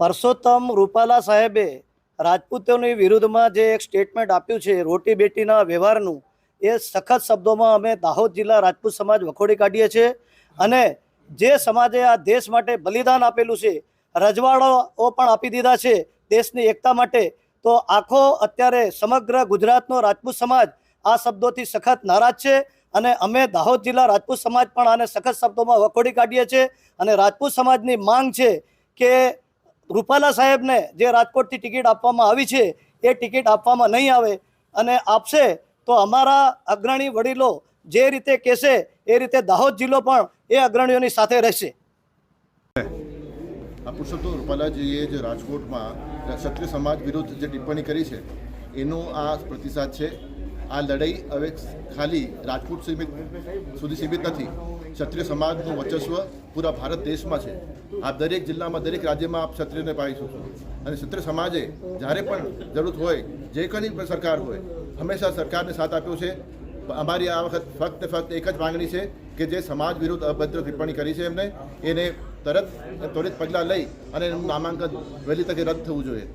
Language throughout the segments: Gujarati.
પરસોત્તમ રૂપાલા સાહેબે રાજપૂતોની વિરુદ્ધમાં જે એક સ્ટેટમેન્ટ આપ્યું છે રોટી બેટીના વ્યવહારનું, એ સખત શબ્દોમાં અમે દાહોદ જિલ્લા રાજપૂત સમાજ વખોડી કાઢીએ છીએ. અને જે સમાજે આ દેશ માટે બલિદાન આપેલું છે, રજવાડાઓ પણ આપી દીધા છે દેશની એકતા માટે, તો આખો અત્યારે સમગ્ર ગુજરાતનો રાજપૂત સમાજ આ શબ્દોથી સખત નારાજ છે. અને અમે દાહોદ જિલ્લા રાજપૂત સમાજ પણ આને સખત શબ્દોમાં વખોડી કાઢીએ છીએ. અને રાજપૂત સમાજની માંગ છે કે રૂપાલા સાહેબને જે રાજકોટથી ટિકિટ આપવામાં આવી છે એ ટિકિટ આપવામાં નહીં આવે, અને આપશે તો અમારા અગ્રણી વડીલો જે રીતે કહેશે એ રીતે દાહોદ જિલ્લો પણ એ અગ્રણીઓની સાથે રહેશે. પુરુષોત્તમ રૂપાલાજીએ જે રાજકોટમાં ક્ષત્રિય સમાજ વિરુદ્ધ જે ટિપ્પણી કરી છે એનો આ પ્રતિસાદ છે. આ લડાઈ હવે ખાલી રાજકોટ સુધી સીમિત નથી. ક્ષત્રિય સમાજનું વર્ચસ્વ પૂરા ભારત દેશમાં છે. આપ દરેક જિલ્લામાં, દરેક રાજ્યમાં આપ ક્ષત્રિયને પાઈ શકશો. અને ક્ષત્રિય સમાજે જ્યારે પણ જરૂર હોય, જે કંઈ પણ સરકાર હોય, હંમેશા સરકારને સાથ આપ્યો છે. અમારી આ વખત ફક્ત એક જ માંગણી છે કે જે સમાજ વિરુદ્ધ અભદ્ર ટિપ્પણી કરી છે એને ત્વરિત પગલાં લઈ અને એનું નામાંકન વહેલી તકે રદ થવું જોઈએ.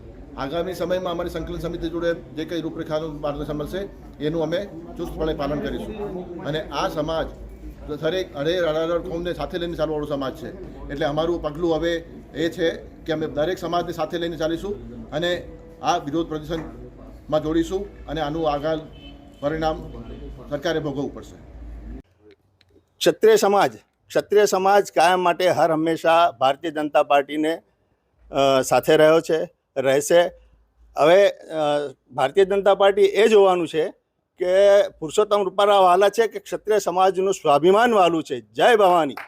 આગામી સમયમાં અમારી સંકલન સમિતિ જોડે જે કંઈ રૂપરેખાનું માર્ગદર્શન મળશે એનું અમે ચુસ્તપણે પાલન કરીશું. અને આ સમાજ દરેક અઢળક કોમને સાથે લઈને ચાલવાવાળો સમાજ છે. એટલે અમારું પગલું હવે એ છે કે અમે દરેક સમાજને સાથે લઈને ચાલીશું અને આ વિરોધ પ્રદર્શનમાં જોડીશું. અને આનું આગળ પરિણામ સરકારે ભોગવવું પડશે. ક્ષત્રિય સમાજ કાયમ માટે હંમેશા ભારતીય જનતા પાર્ટીને સાથે રહ્યો છે, રહેશે. હવે ભારતીય જનતા પાર્ટી એ જોવાનું છે કે પુરુષોત્તમ રૂપાલા વાલા છે કે ક્ષત્રિય સમાજનું સ્વાભિમાન વાલું છે. જય ભવાની.